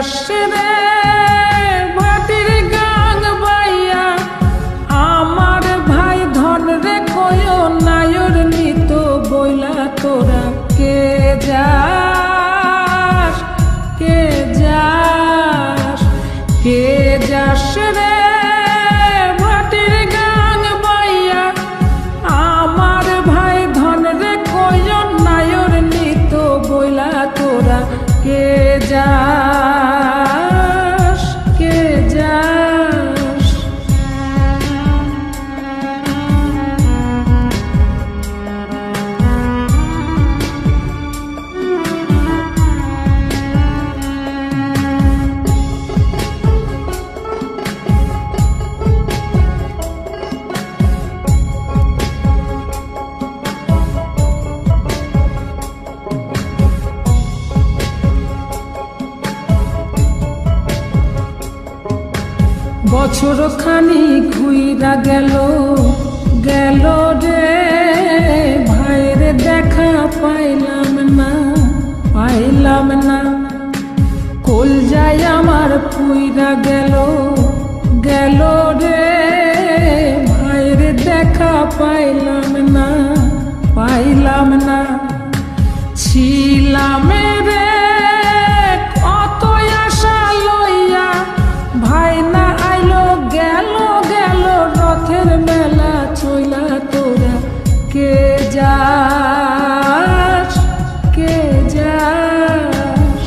যাস রে ভাটির গাং বাইয়া আমার ভাই ধন রে কয় নায়র নিত বইলা তোরা কে যাস কে যাস কে যাস রে ভাটির গাং বাইয়া আমার ভাই ধন রে কয় নায়র নিত বইলা তোরা কে যাস কে যাস বছর খানি ঘুইরা গেল গেল রে ভাইরে দেখা পাইলাম না কল যায় আমার পুইরা গেল গেল রে ভাইরে দেখা পাইলাম না ছিলাম রে কত আশা লইয়া ভাই না আইলো গেল গেল রথের মেলা চইলা তোরা কে যাস কে যাস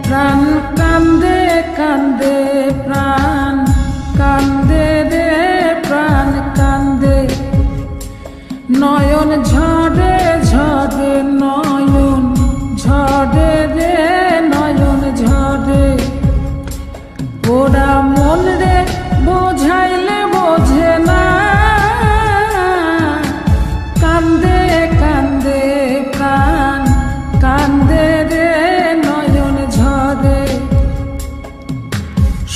প্রাণ কান্দে কান্দে প্রাণ কান্দে রে প্রাণ কান্দে নয়ন ঝরে ঝরে নয়ন ঝরে রে নয়ন ঝরে ওরা মন রে বোঝাইলে বোঝে না কান্দে কান্দে প্রাণ কান্দে রে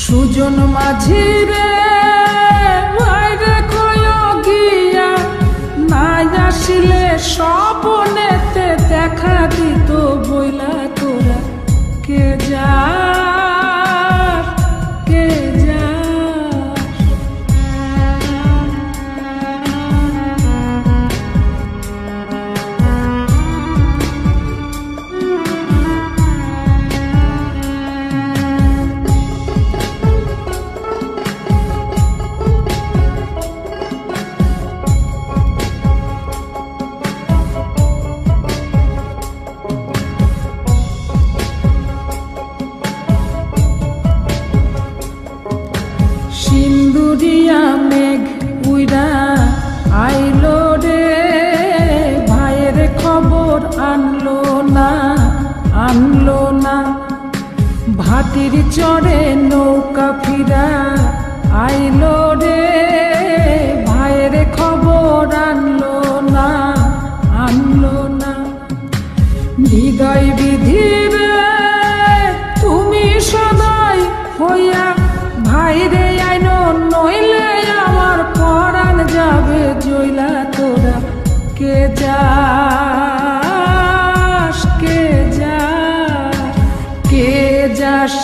সুজন মাঝি রে ভাইরে কয় গিয়া নাই আসিলে স্বপনেতে দেখা দিত বইলা তোরা কে যাস কে যাস সিন্দুরিয়া মেঘ উইরা আইলো রে ভাইয়ের খবর আনলো না ভাটির চড়ে নৌকা ফিরা আইলো রে ভাইয়ের খবর আনলো না হৃদয় বিধির তুমি সদাই হইয়া ভাইরে আইনো নইলে আমার পরাণ যাবে জইলা তোরা কে যাস কে যাস কে যাস